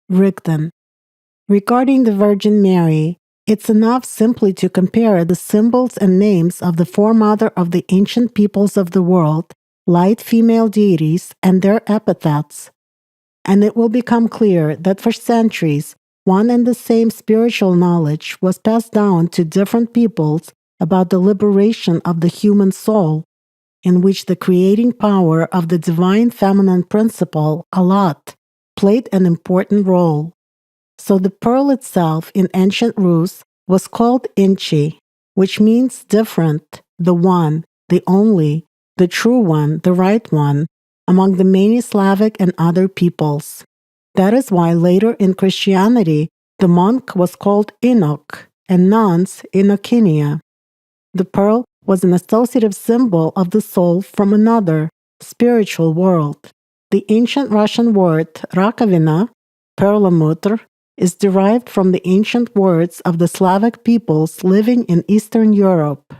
Rigdon. Regarding the Virgin Mary, it's enough simply to compare the symbols and names of the foremother of the ancient peoples of the world, light female deities, and their epithets. And it will become clear that for centuries, one and the same spiritual knowledge was passed down to different peoples about the liberation of the human soul, in which the creating power of the divine feminine principle, Allat, played an important role. So the pearl itself in ancient Rus was called Inchi, which means different, the one, the only, the true one, the right one, among the many Slavic and other peoples. That is why later in Christianity, the monk was called Enoch and nuns Enochinia. The pearl was an associative symbol of the soul from another, spiritual world. The ancient Russian word rakovina, perlamutr, is derived from the ancient words of the Slavic peoples living in Eastern Europe.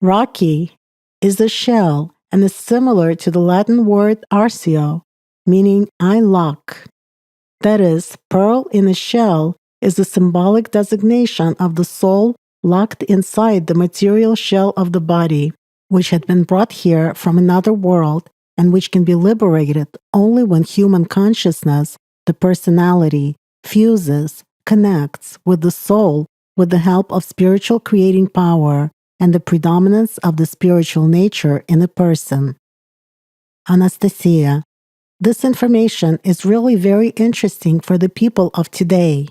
Raki is a shell and is similar to the Latin word arcio, meaning I lock. That is, pearl in a shell is a symbolic designation of the soul locked inside the material shell of the body, which had been brought here from another world and which can be liberated only when human consciousness, the personality, fuses, connects with the soul with the help of spiritual creating power and the predominance of the spiritual nature in a person. Anastasia. This information is really very interesting for the people of today.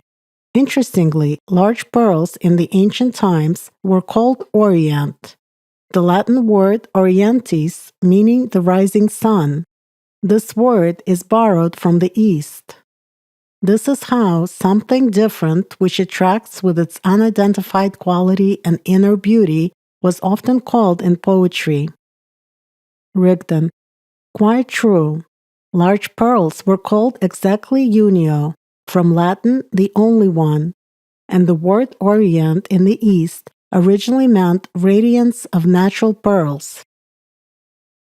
Interestingly, large pearls in the ancient times were called orient. The Latin word orientis meaning the rising sun. This word is borrowed from the East. This is how something different which attracts with its unidentified quality and inner beauty was often called in poetry. Rigdon. Quite true. Large pearls were called exactly unio, from Latin the only one, and the word orient in the East originally meant radiance of natural pearls.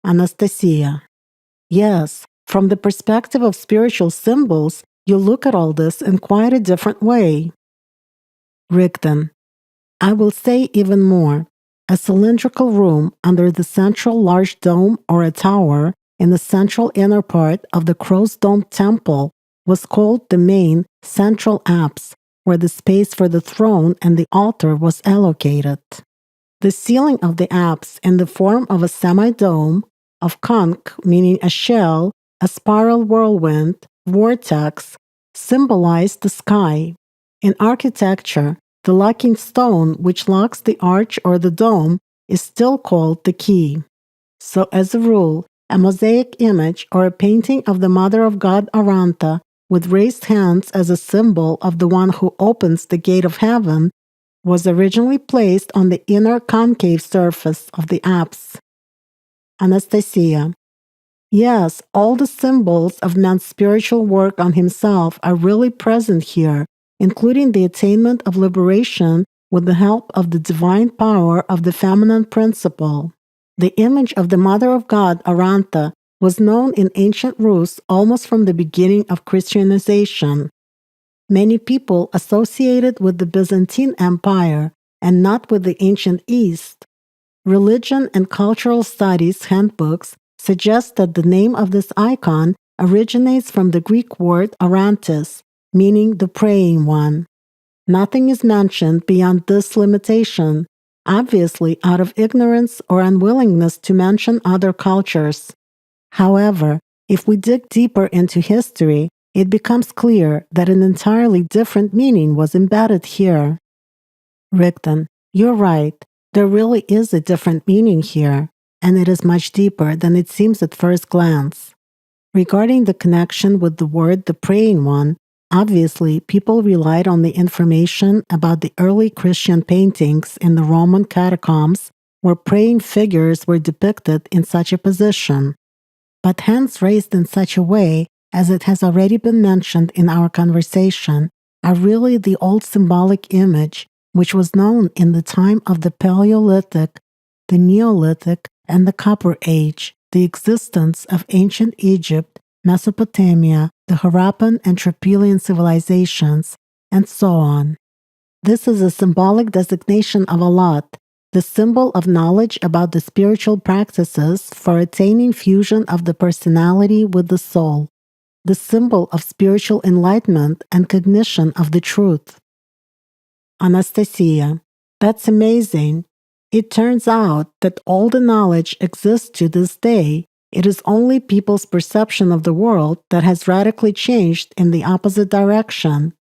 Anastasia. Yes, from the perspective of spiritual symbols, you look at all this in quite a different way. Rigdon. I will say even more. A cylindrical room under the central large dome or a tower in the central inner part of the crow's dome temple was called the main central apse, where the space for the throne and the altar was allocated. The ceiling of the apse in the form of a semi-dome, of conch meaning a shell, a spiral whirlwind, vortex, symbolized the sky. In architecture, the locking stone which locks the arch or the dome is still called the key. So as a rule, a mosaic image or a painting of the Mother of God Aranta with raised hands as a symbol of the one who opens the gate of heaven was originally placed on the inner concave surface of the apse. Anastasia. Yes, all the symbols of man's spiritual work on himself are really present here, including the attainment of liberation with the help of the divine power of the feminine principle. The image of the Mother of God, Aranta, was known in ancient Rus almost from the beginning of Christianization. Many people associated with the Byzantine Empire and not with the ancient East. Religion and cultural studies handbooks suggest that the name of this icon originates from the Greek word Arantis, meaning the praying one. Nothing is mentioned beyond this limitation, obviously out of ignorance or unwillingness to mention other cultures. However, if we dig deeper into history, it becomes clear that an entirely different meaning was embedded here. Rigdon, you're right. There really is a different meaning here, and it is much deeper than it seems at first glance. Regarding the connection with the word the praying one, obviously people relied on the information about the early Christian paintings in the Roman catacombs where praying figures were depicted in such a position, but hands raised in such a way, as it has already been mentioned in our conversation, are really the old symbolic image which was known in the time of the Paleolithic, the Neolithic, and the Copper Age, the existence of ancient Egypt, Mesopotamia, the Harappan and Trypillian civilizations, and so on. This is a symbolic designation of Allat, the symbol of knowledge about the spiritual practices for attaining fusion of the personality with the soul, the symbol of spiritual enlightenment and cognition of the truth. Anastasia, that's amazing. It turns out that all the knowledge exists to this day. It is only people's perception of the world that has radically changed in the opposite direction.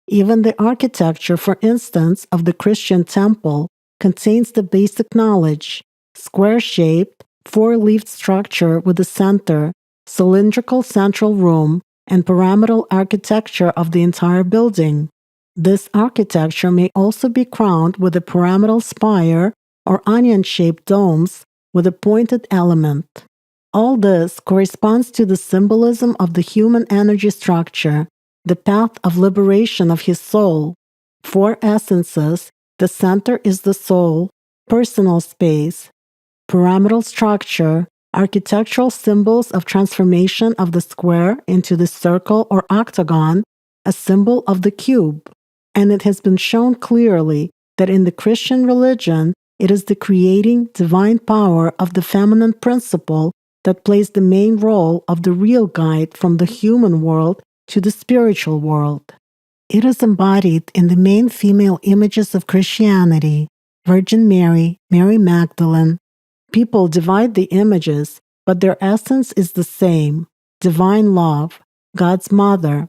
Even the architecture, for instance, of the Christian temple contains the basic knowledge: square-shaped, four-leaved structure with a center, cylindrical central room, and pyramidal architecture of the entire building. This architecture may also be crowned with a pyramidal spire or onion-shaped domes with a pointed element. All this corresponds to the symbolism of the human energy structure, the path of liberation of his soul. Four essences: the center is the soul, personal space, pyramidal structure, architectural symbols of transformation of the square into the circle or octagon, a symbol of the cube. And it has been shown clearly that in the Christian religion, it is the creating divine power of the feminine principle that plays the main role of the real guide from the human world to the spiritual world. It is embodied in the main female images of Christianity: Virgin Mary, Mary Magdalene. People divide the images, but their essence is the same: divine love, God's mother,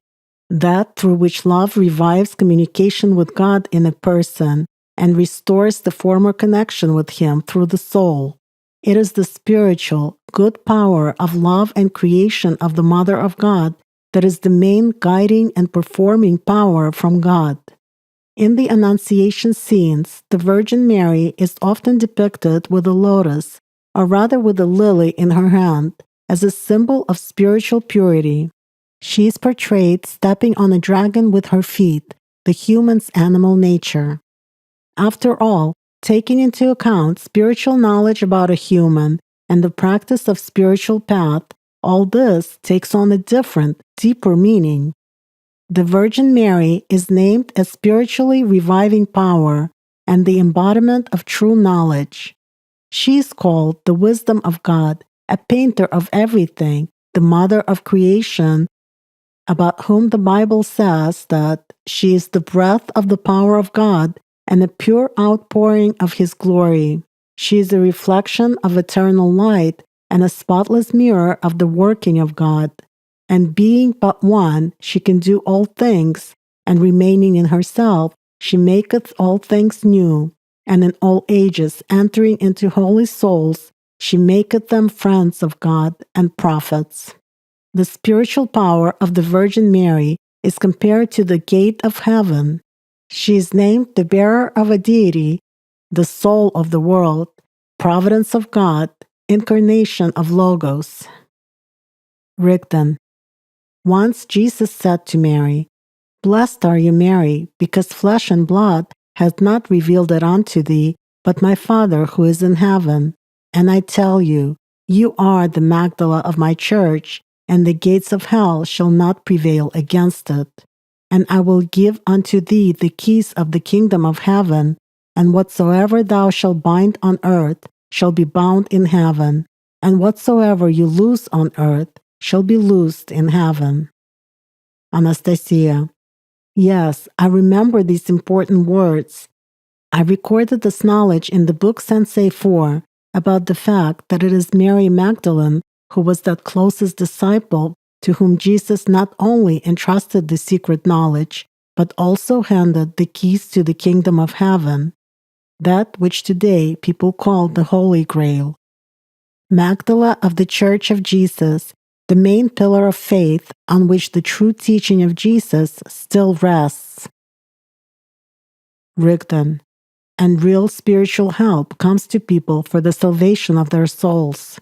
that through which love revives communication with God in a person and restores the former connection with Him through the soul. It is the spiritual, good power of love and creation of the Mother of God that is the main guiding and performing power from God. In the Annunciation scenes, the Virgin Mary is often depicted with a lotus, or rather with a lily in her hand, as a symbol of spiritual purity. She is portrayed stepping on a dragon with her feet, the human's animal nature. After all, taking into account spiritual knowledge about a human and the practice of spiritual path, all this takes on a different, deeper meaning. The Virgin Mary is named as spiritually reviving power and the embodiment of true knowledge. She is called the wisdom of God, a painter of everything, the mother of creation, about whom the Bible says that she is the breath of the power of God and a pure outpouring of His glory. She is a reflection of eternal light and a spotless mirror of the working of God. And being but one, she can do all things, and remaining in herself, she maketh all things new. And in all ages, entering into holy souls, she maketh them friends of God and prophets. The spiritual power of the Virgin Mary is compared to the gate of heaven. She is named the bearer of a deity, the soul of the world, providence of God, incarnation of Logos. Rigdon. Once Jesus said to Mary, "Blessed are you, Mary, because flesh and blood hath not revealed it unto thee, but my Father who is in heaven. And I tell you, you are the Magdala of my church, and the gates of hell shall not prevail against it. And I will give unto thee the keys of the kingdom of heaven, and whatsoever thou shalt bind on earth shall be bound in heaven, and whatsoever you loose on earth shall be loosed in heaven." Anastasia. Yes, I remember these important words. I recorded this knowledge in the book Sensei 4 about the fact that it is Mary Magdalene who was that closest disciple to whom Jesus not only entrusted the secret knowledge, but also handed the keys to the kingdom of heaven, that which today people call the Holy Grail. Magdala of the Church of Jesus, the main pillar of faith on which the true teaching of Jesus still rests. Rigdon. And real spiritual help comes to people for the salvation of their souls.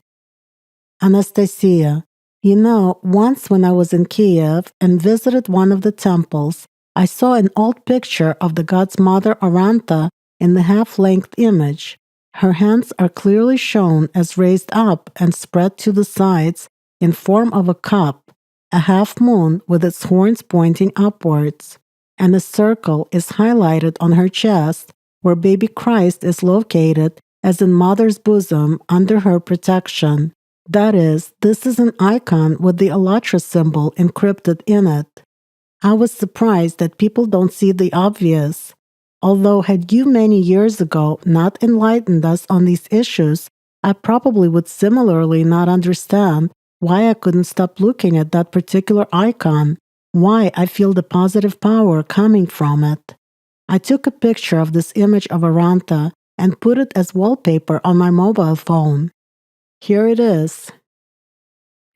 Anastasia. You know, once when I was in Kiev and visited one of the temples, I saw an old picture of the god's mother Aranta in the half-length image. Her hands are clearly shown as raised up and spread to the sides in form of a cup, a half moon with its horns pointing upwards, and a circle is highlighted on her chest where baby Christ is located as in mother's bosom under her protection. That is, this is an icon with the АllatRa symbol encrypted in it. I was surprised that people don't see the obvious. Although had you many years ago not enlightened us on these issues, I probably would similarly not understand why I couldn't stop looking at that particular icon, why I feel the positive power coming from it. I took a picture of this image of Aranta and put it as wallpaper on my mobile phone. Here it is.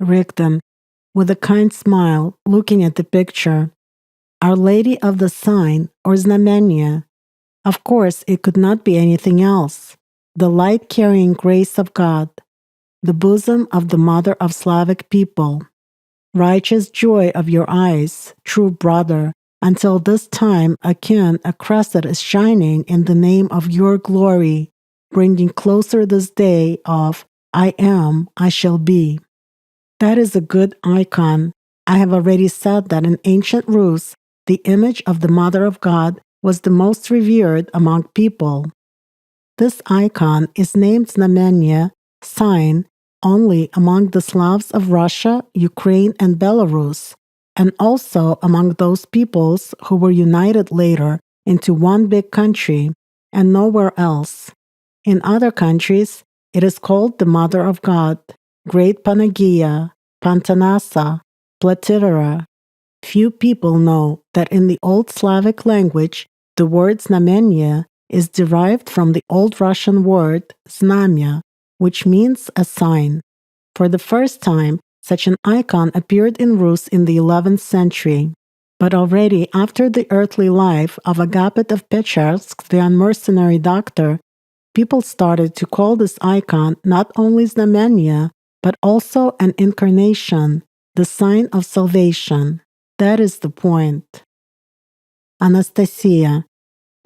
Rigden, with a kind smile, looking at the picture. Our Lady of the Sign, or Znamenia. Of course, it could not be anything else. The light-carrying grace of God. The bosom of the mother of Slavic people. Righteous joy of your eyes, true brother, until this time akin a crescent is shining in the name of your glory, bringing closer this day of I am, I shall be. That is a good icon. I have already said that in ancient Rus, the image of the Mother of God was the most revered among people. This icon is named Znamenia, sign, only among the Slavs of Russia, Ukraine, and Belarus, and also among those peoples who were united later into one big country, and nowhere else. In other countries, it is called the Mother of God, Great Panagia, Pantanasa, Platitera. Few people know that in the Old Slavic language, the word Znamenia is derived from the Old Russian word znamya, which means a sign. For the first time, such an icon appeared in Rus in the 11th century. But already after the earthly life of Agapit of Pecharsk, the unmercenary doctor, people started to call this icon not only Znamenia, but also an incarnation, the sign of salvation. That is the point. Anastasia.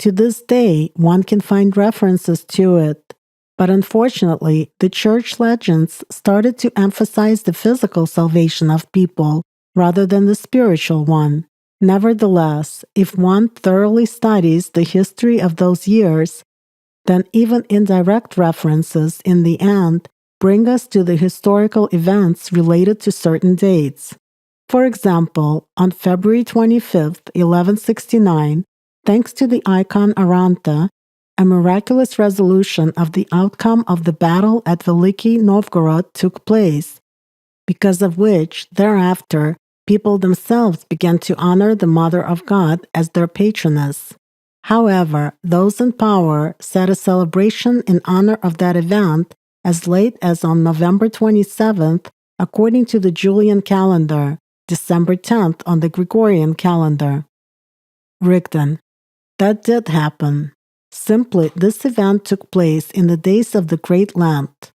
To this day, one can find references to it, but unfortunately, the church legends started to emphasize the physical salvation of people rather than the spiritual one. Nevertheless, if one thoroughly studies the history of those years, then even indirect references in the end bring us to the historical events related to certain dates. For example, on February 25th, 1169, thanks to the icon Aranta, a miraculous resolution of the outcome of the battle at Veliki Novgorod took place, because of which, thereafter, people themselves began to honor the Mother of God as their patroness. However, those in power set a celebration in honor of that event as late as on November 27th, according to the Julian calendar, December 10th on the Gregorian calendar. Rigden. That did happen. Simply, this event took place in the days of the Great Lent.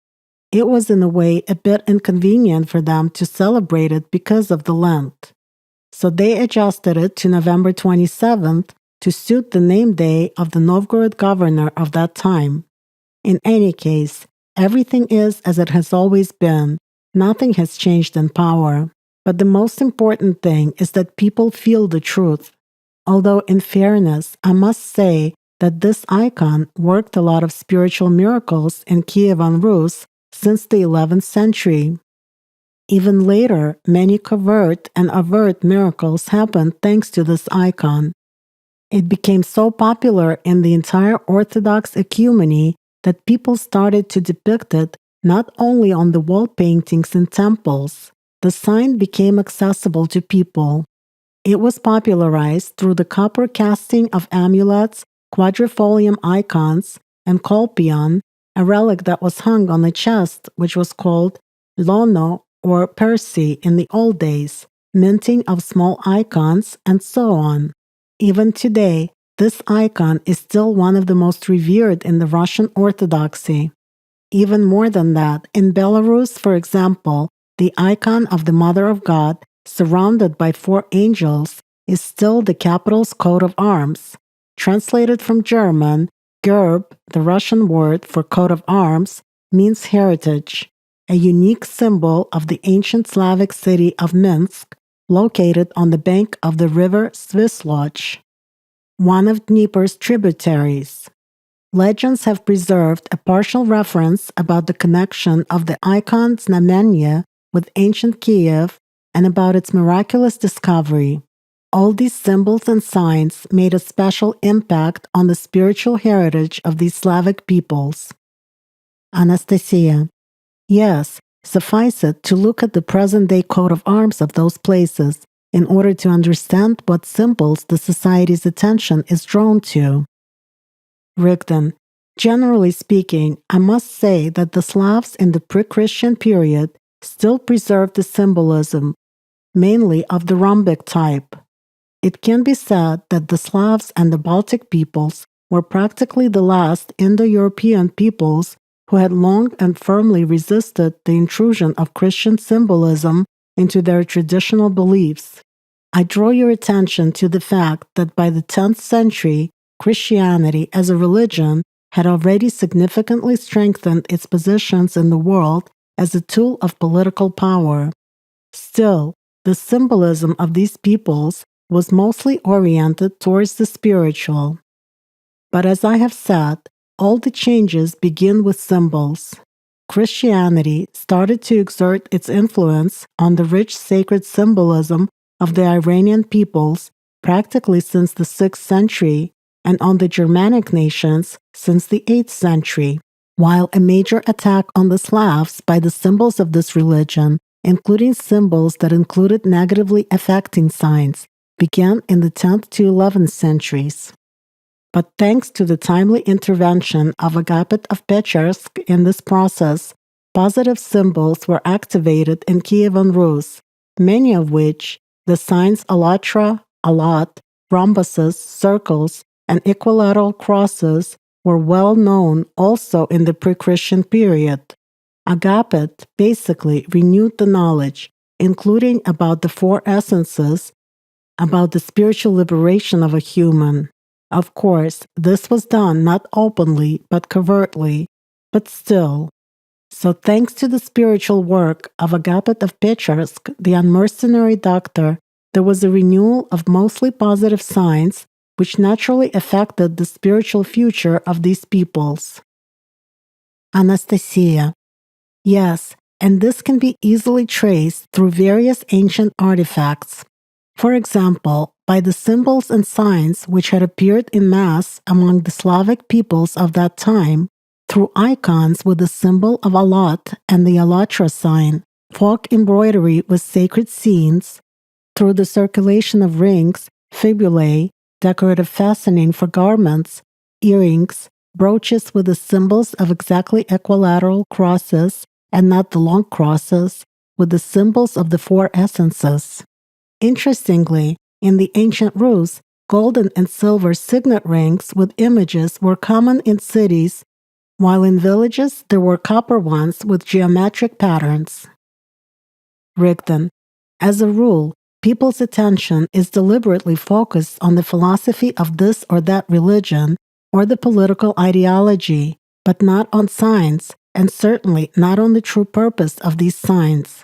It was in a way a bit inconvenient for them to celebrate it because of the Lent. So they adjusted it to November 27th to suit the name day of the Novgorod governor of that time. In any case, everything is as it has always been. Nothing has changed in power. But the most important thing is that people feel the truth. Although in fairness, I must say that this icon worked a lot of spiritual miracles in Kievan Rus since the 11th century. Even later, many covert and overt miracles happened thanks to this icon. It became so popular in the entire Orthodox ecumeny that people started to depict it not only on the wall paintings in temples. The sign became accessible to people. It was popularized through the copper casting of amulets, quadrifolium icons, and kolpion, a relic that was hung on a chest which was called lono or persi in the old days, minting of small icons, and so on. Even today, this icon is still one of the most revered in the Russian Orthodoxy. Even more than that, in Belarus, for example, the icon of the Mother of God, surrounded by 4 angels, is still the capital's coat of arms. Translated from German, Gerb, the Russian word for coat of arms, means heritage, a unique symbol of the ancient Slavic city of Minsk, located on the bank of the river Svisloch, one of Dnieper's tributaries. Legends have preserved a partial reference about the connection of the icon Znamenya with ancient Kiev and about its miraculous discovery. All these symbols and signs made a special impact on the spiritual heritage of these Slavic peoples. Anastasia. Yes, suffice it to look at the present-day coat of arms of those places in order to understand what symbols the society's attention is drawn to. Rigdon. Generally speaking, I must say that the Slavs in the pre-Christian period still preserved the symbolism, mainly of the rhombic type. It can be said that the Slavs and the Baltic peoples were practically the last Indo-European peoples who had long and firmly resisted the intrusion of Christian symbolism into their traditional beliefs. I draw your attention to the fact that by the 10th century, Christianity as a religion had already significantly strengthened its positions in the world as a tool of political power. Still, the symbolism of these peoples was mostly oriented towards the spiritual. But as I have said, all the changes begin with symbols. Christianity started to exert its influence on the rich sacred symbolism of the Iranian peoples practically since the 6th century, and on the Germanic nations since the 8th century, while a major attack on the Slavs by the symbols of this religion, including symbols that included negatively affecting signs, began in the 10th to 11th centuries. But thanks to the timely intervention of Agapit of Pechorsk in this process, positive symbols were activated in Kievan Rus, many of which, the signs AllatRa, Allat, rhombuses, circles, and equilateral crosses, were well known also in the pre-Christian period. Agapit basically renewed the knowledge, including about the four essences, about the spiritual liberation of a human. Of course, this was done not openly but covertly, but still. So thanks to the spiritual work of Agapit of Pechorsk, the unmercenary doctor, there was a renewal of mostly positive signs which naturally affected the spiritual future of these peoples. Anastasia. Yes, and this can be easily traced through various ancient artifacts. For example, by the symbols and signs which had appeared in mass among the Slavic peoples of that time, through icons with the symbol of Allat and the АllatRa sign, folk embroidery with sacred scenes, through the circulation of rings, fibulae, decorative fastening for garments, earrings, brooches with the symbols of exactly equilateral crosses and not the long crosses, with the symbols of the four essences. Interestingly, in the ancient Rus, golden and silver signet rings with images were common in cities, while in villages there were copper ones with geometric patterns. Rigdon. As a rule, people's attention is deliberately focused on the philosophy of this or that religion or the political ideology, but not on signs, and certainly not on the true purpose of these signs.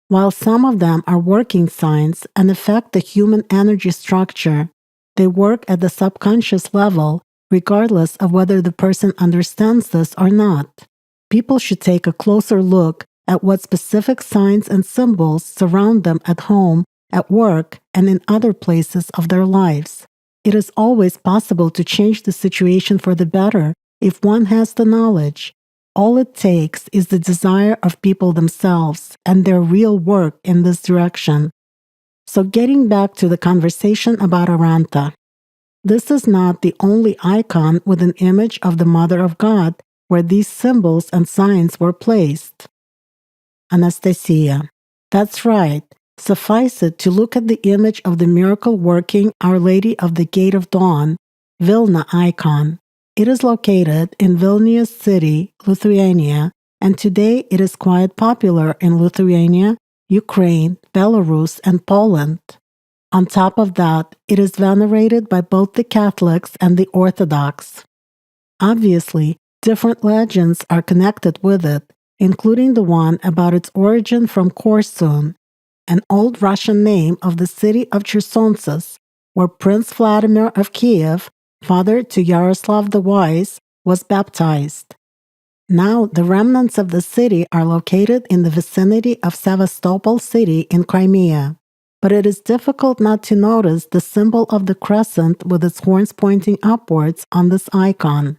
While some of them are working signs and affect the human energy structure, they work at the subconscious level, regardless of whether the person understands this or not. People should take a closer look at what specific signs and symbols surround them at home, at work, and in other places of their lives. It is always possible to change the situation for the better if one has the knowledge. All it takes is the desire of people themselves and their real work in this direction. So getting back to the conversation about Aranta, this is not the only icon with an image of the Mother of God where these symbols and signs were placed. Anastasia. That's right. Suffice it to look at the image of the miracle-working Our Lady of the Gate of Dawn, Vilna icon. It is located in Vilnius city, Lithuania, and today it is quite popular in Lithuania, Ukraine, Belarus, and Poland. On top of that, it is venerated by both the Catholics and the Orthodox. Obviously, different legends are connected with it, including the one about its origin from Korsun. an old Russian name of the city of Chersonsis, where Prince Vladimir of Kiev, father to Yaroslav the Wise, was baptized. Now the remnants of the city are located in the vicinity of Sevastopol city in Crimea, but it is difficult not to notice the symbol of the crescent with its horns pointing upwards on this icon.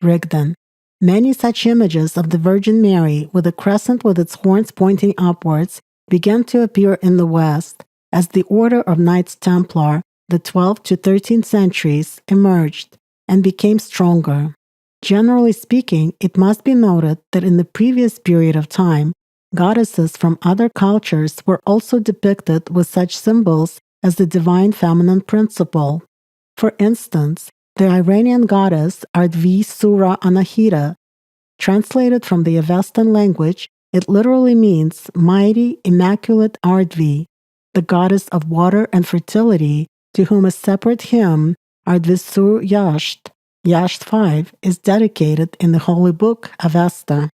Rigdon. Many such images of the Virgin Mary with a crescent with its horns pointing upwards began to appear in the West as the Order of Knights Templar, the 12th to 13th centuries, emerged and became stronger. Generally speaking, it must be noted that in the previous period of time, goddesses from other cultures were also depicted with such symbols as the divine feminine principle. For instance, the Iranian goddess Ardvi Sura Anahita, translated from the Avestan language, it literally means mighty, immaculate Ardvi, the goddess of water and fertility, to whom a separate hymn, Ardvisur Yasht, Yasht 5, is dedicated in the holy book Avesta.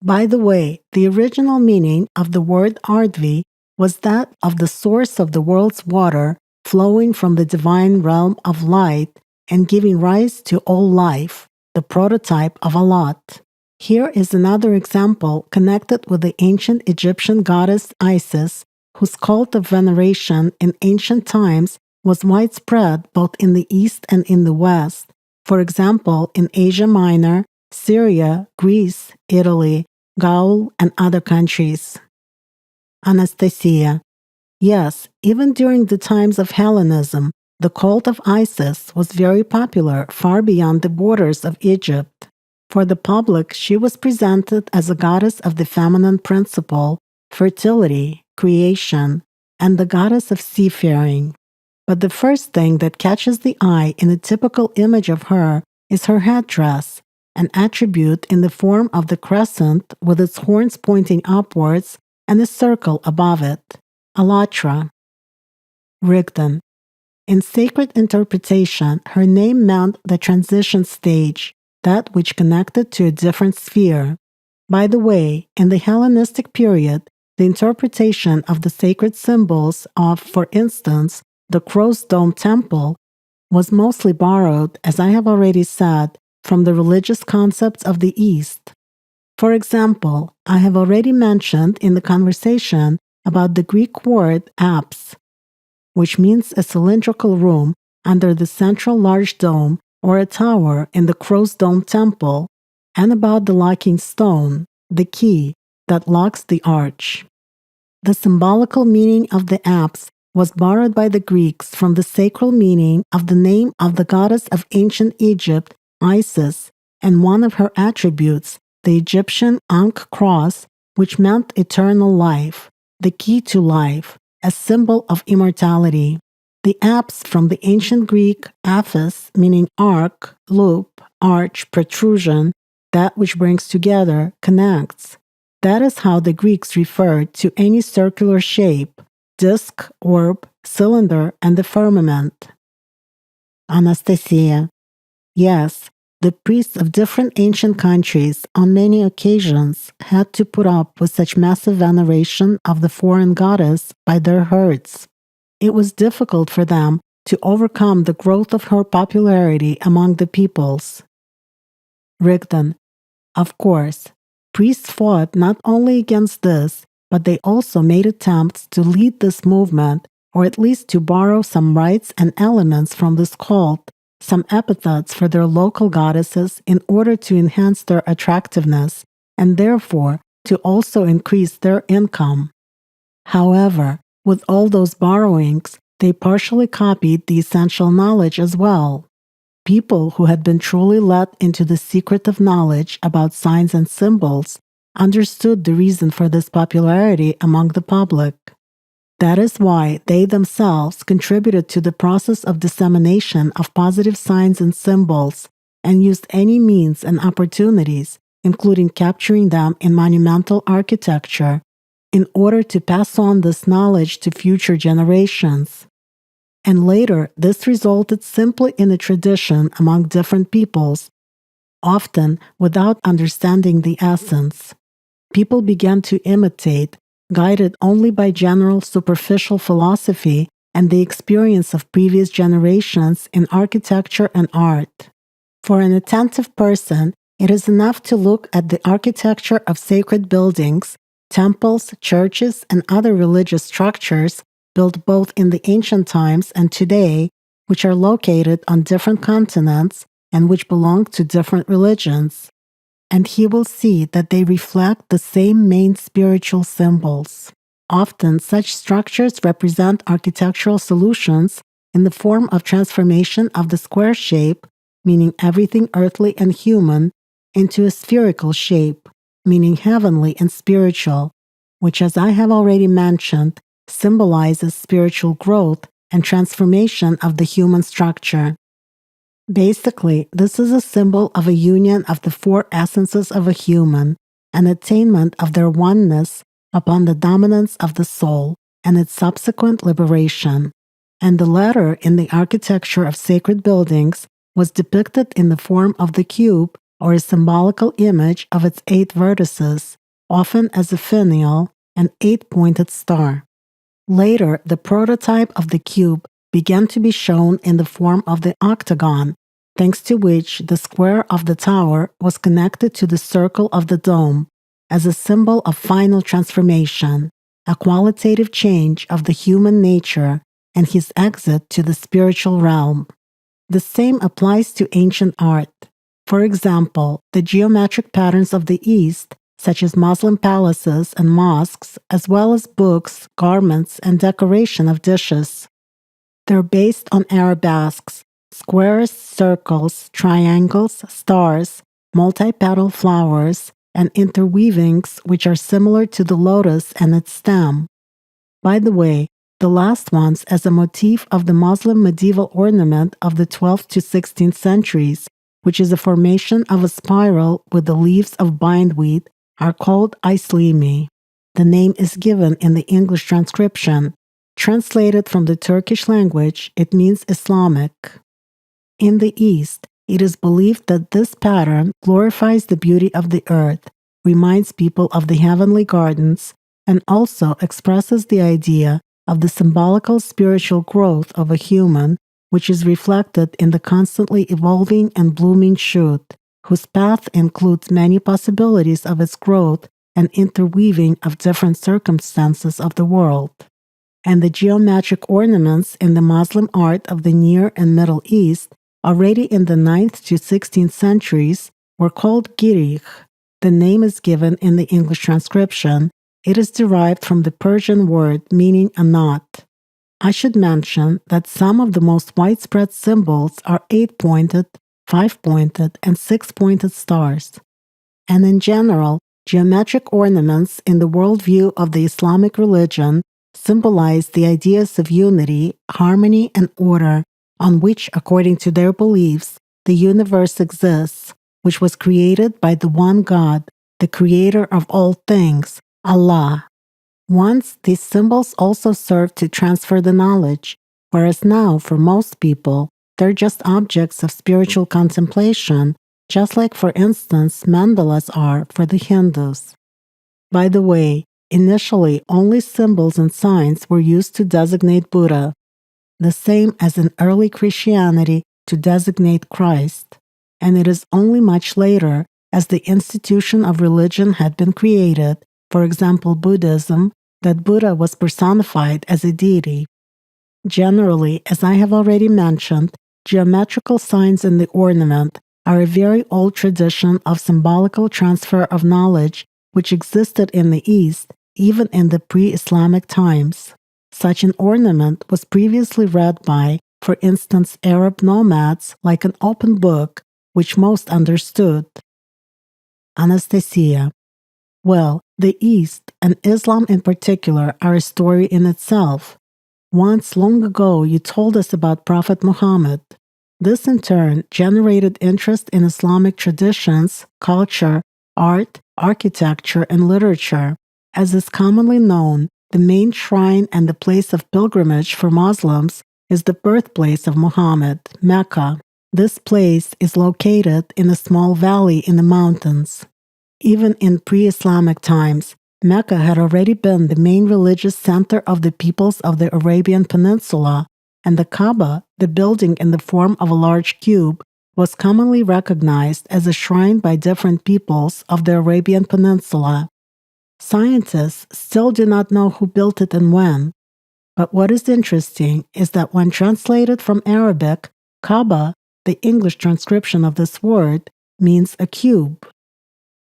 By the way, the original meaning of the word Ardvi was that of the source of the world's water flowing from the divine realm of light and giving rise to all life, the prototype of Allat. Here is another example connected with the ancient Egyptian goddess Isis, whose cult of veneration in ancient times was widespread both in the East and in the West. For example, in Asia Minor, Syria, Greece, Italy, Gaul, and other countries. Anastasia. Yes, even during the times of Hellenism, the cult of Isis was very popular far beyond the borders of Egypt. For the public, she was presented as a goddess of the feminine principle, fertility, creation, and the goddess of seafaring. But the first thing that catches the eye in a typical image of her is her headdress, an attribute in the form of the crescent with its horns pointing upwards and a circle above it. АllatRa. Rigdon. In sacred interpretation, her name meant the transition stage, that which connected to a different sphere. By the way, in the Hellenistic period, the interpretation of the sacred symbols of, for instance, the Crow's Dome Temple was mostly borrowed, as I have already said, from the religious concepts of the East. For example, I have already mentioned in the conversation about the Greek word apse, which means a cylindrical room under the central large dome or a tower in the Crow's Dome Temple, and about the locking stone, the key, that locks the arch. The symbolical meaning of the apse was borrowed by the Greeks from the sacral meaning of the name of the goddess of ancient Egypt, Isis, and one of her attributes, the Egyptian Ankh cross, which meant eternal life, the key to life, a symbol of immortality. The apse from the ancient Greek aphis, meaning arc, loop, arch, protrusion, that which brings together, connects. That is how the Greeks referred to any circular shape, disc, orb, cylinder, and the firmament. Anastasia. Yes, the priests of different ancient countries on many occasions had to put up with such massive veneration of the foreign goddess by their herds. It was difficult for them to overcome the growth of her popularity among the peoples. Rigdon. Of course, priests fought not only against this, but they also made attempts to lead this movement, or at least to borrow some rites and elements from this cult, some epithets for their local goddesses in order to enhance their attractiveness, and therefore to also increase their income. However, with all those borrowings, they partially copied the essential knowledge as well. People who had been truly let into the secret of knowledge about signs and symbols understood the reason for this popularity among the public. That is why they themselves contributed to the process of dissemination of positive signs and symbols and used any means and opportunities, including capturing them in monumental architecture, in order to pass on this knowledge to future generations. And later, this resulted simply in a tradition among different peoples, often without understanding the essence. People began to imitate, guided only by general superficial philosophy and the experience of previous generations in architecture and art. For an attentive person, it is enough to look at the architecture of sacred buildings, temples, churches, and other religious structures built both in the ancient times and today, which are located on different continents and which belong to different religions. And he will see that they reflect the same main spiritual symbols. Often, such structures represent architectural solutions in the form of transformation of the square shape, meaning everything earthly and human, into a spherical shape, meaning heavenly and spiritual, which, as I have already mentioned, symbolizes spiritual growth and transformation of the human structure. Basically, this is a symbol of a union of the four essences of a human, an attainment of their oneness upon the dominance of the soul and its subsequent liberation. And the latter in the architecture of sacred buildings was depicted in the form of the cube or a symbolical image of its 8 vertices, often as a finial, an 8-pointed star. Later, the prototype of the cube began to be shown in the form of the octagon, thanks to which the square of the tower was connected to the circle of the dome, as a symbol of final transformation, a qualitative change of the human nature and his exit to the spiritual realm. The same applies to ancient art. For example, the geometric patterns of the East, such as Muslim palaces and mosques, as well as books, garments, and decoration of dishes. They're based on arabesques, squares, circles, triangles, stars, multi-petal flowers, and interweavings which are similar to the lotus and its stem. By the way, the last ones as a motif of the Muslim medieval ornament of the 12th to 16th centuries, which is a formation of a spiral with the leaves of bindweed, are called islimi. The name is given in the English transcription. Translated from the Turkish language, it means Islamic. In the East, it is believed that this pattern glorifies the beauty of the earth, reminds people of the heavenly gardens, and also expresses the idea of the symbolical spiritual growth of a human, which is reflected in the constantly evolving and blooming shoot, whose path includes many possibilities of its growth and interweaving of different circumstances of the world. And the geometric ornaments in the Muslim art of the Near and Middle East, already in the 9th to 16th centuries, were called girih. The name is given in the English transcription. It is derived from the Persian word meaning a knot. I should mention that some of the most widespread symbols are 8-pointed, 5-pointed, and 6-pointed stars. And in general, geometric ornaments in the worldview of the Islamic religion symbolize the ideas of unity, harmony, and order on which, according to their beliefs, the universe exists, which was created by the one God, the creator of all things, Allah. Once, these symbols also served to transfer the knowledge, whereas now, for most people, they're just objects of spiritual contemplation, just like, for instance, mandalas are for the Hindus. By the way, initially, only symbols and signs were used to designate Buddha, the same as in early Christianity to designate Christ, and it is only much later, as the institution of religion had been created, for example Buddhism, that Buddha was personified as a deity. Generally, as I have already mentioned, geometrical signs in the ornament are a very old tradition of symbolical transfer of knowledge which existed in the East even in the pre-Islamic times. Such an ornament was previously read by, for instance, Arab nomads like an open book, which most understood. Anastasia. Well, the East, and Islam in particular, are a story in itself. Once, long ago, you told us about Prophet Muhammad. This, in turn, generated interest in Islamic traditions, culture, art, architecture, and literature. As is commonly known, the main shrine and the place of pilgrimage for Muslims is the birthplace of Muhammad, Mecca. This place is located in a small valley in the mountains. Even in pre-Islamic times, Mecca had already been the main religious center of the peoples of the Arabian Peninsula, and the Kaaba, the building in the form of a large cube, was commonly recognized as a shrine by different peoples of the Arabian Peninsula. Scientists still do not know who built it and when, but what is interesting is that when translated from Arabic, Kaaba, the English transcription of this word, means a cube.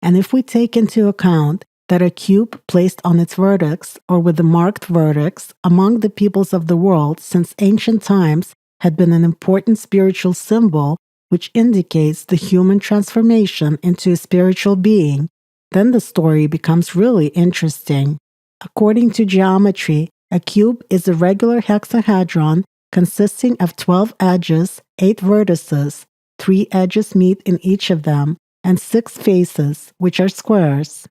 And if we take into account that a cube placed on its vertex or with the marked vertex among the peoples of the world since ancient times had been an important spiritual symbol which indicates the human transformation into a spiritual being, then the story becomes really interesting. According to geometry, a cube is a regular hexahedron consisting of 12 edges, 8 vertices, 3 edges meet in each of them, and 6 faces, which are squares.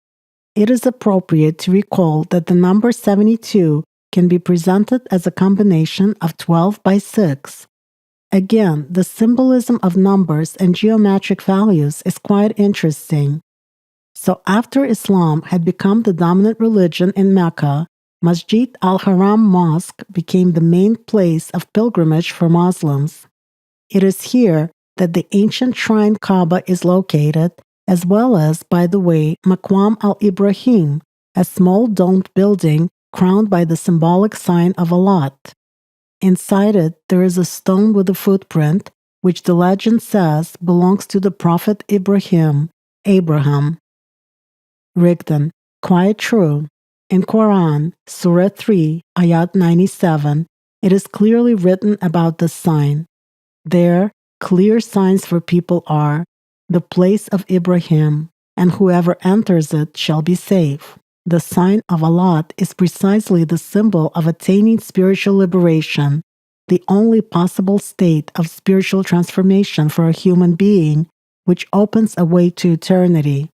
It is appropriate to recall that the number 72 can be presented as a combination of 12 by 6. Again, the symbolism of numbers and geometric values is quite interesting. So after Islam had become the dominant religion in Mecca, Masjid al-Haram Mosque became the main place of pilgrimage for Muslims. It is here that the ancient shrine Kaaba is located, as well as, by the way, Maqam al-Ibrahim, a small domed building crowned by the symbolic sign of Allat. Inside it, there is a stone with a footprint, which the legend says belongs to the prophet Abraham. Rigdon, quite true. In Quran, Surah 3, Ayat 97, it is clearly written about this sign. There, clear signs for people are the place of Ibrahim, and whoever enters it shall be safe. The sign of Allat is precisely the symbol of attaining spiritual liberation, the only possible state of spiritual transformation for a human being, which opens a way to eternity,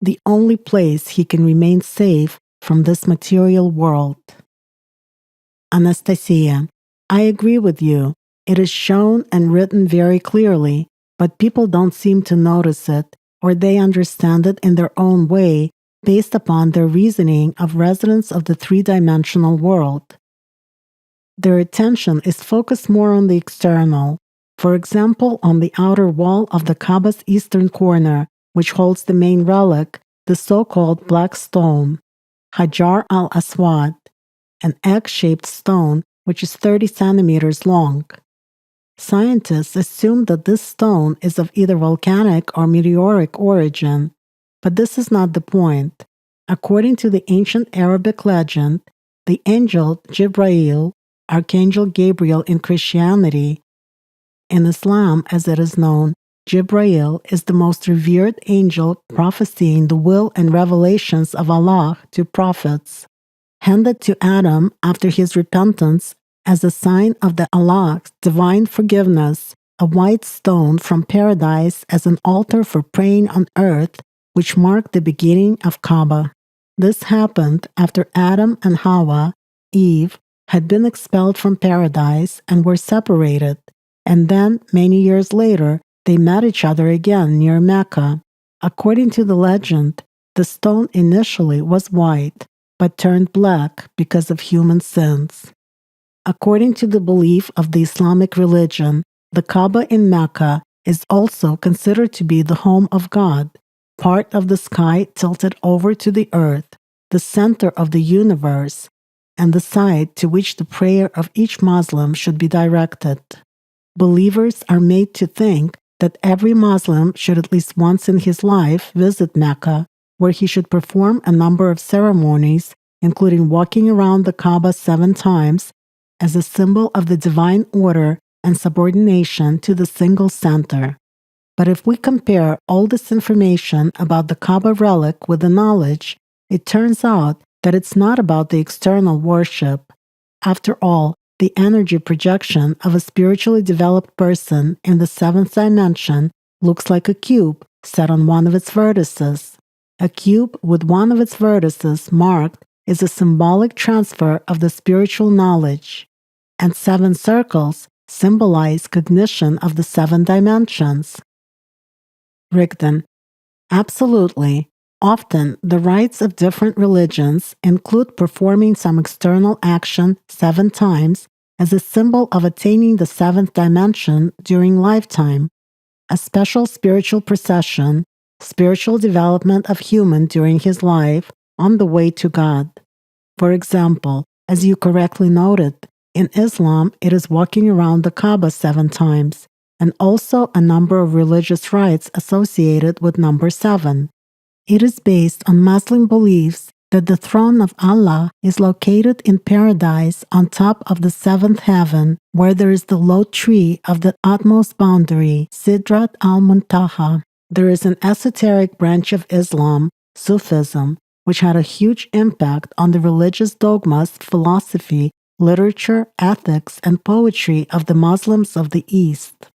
the only place he can remain safe from this material world. Anastasia, I agree with you. It is shown and written very clearly, but people don't seem to notice it, or they understand it in their own way, based upon their reasoning of residents of the three-dimensional world. Their attention is focused more on the external, for example, on the outer wall of the Kaaba's eastern corner, which holds the main relic, the so-called black stone, Hajar al-Aswad, an egg-shaped stone which is 30 centimeters long. Scientists assume that this stone is of either volcanic or meteoric origin, but this is not the point. According to the ancient Arabic legend, the angel Jibrail, Archangel Gabriel in Christianity, in Islam as it is known, Jibrail is the most revered angel prophesying the will and revelations of Allah to prophets, handed to Adam after his repentance as a sign of the Allah's divine forgiveness, a white stone from paradise as an altar for praying on earth, which marked the beginning of Kaaba. This happened after Adam and Hawa, Eve, had been expelled from paradise and were separated, and then, many years later, they met each other again near Mecca. According to the legend, the stone initially was white, but turned black because of human sins. According to the belief of the Islamic religion, the Kaaba in Mecca is also considered to be the home of God, part of the sky tilted over to the earth, the center of the universe, and the side to which the prayer of each Muslim should be directed. Believers are made to think that every Muslim should at least once in his life visit Mecca, where he should perform a number of ceremonies, including walking around the Kaaba 7 times, as a symbol of the divine order and subordination to the single center. But if we compare all this information about the Kaaba relic with the knowledge, it turns out that it's not about the external worship. After all, the energy projection of a spiritually developed person in the 7th dimension looks like a cube set on one of its vertices. A cube with one of its vertices marked is a symbolic transfer of the spiritual knowledge, and 7 circles symbolize cognition of the 7 dimensions. Rigdon, absolutely. Often, the rites of different religions include performing some external action 7 times as a symbol of attaining the 7th dimension during lifetime, a special spiritual procession, spiritual development of human during his life on the way to God. For example, as you correctly noted, in Islam it is walking around the Kaaba 7 times, and also a number of religious rites associated with number 7. It is based on Muslim beliefs that the throne of Allah is located in paradise on top of the 7th heaven, where there is the low tree of the utmost boundary, Sidrat al-Muntaha. There is an esoteric branch of Islam, Sufism, which had a huge impact on the religious dogmas, philosophy, literature, ethics, and poetry of the Muslims of the East.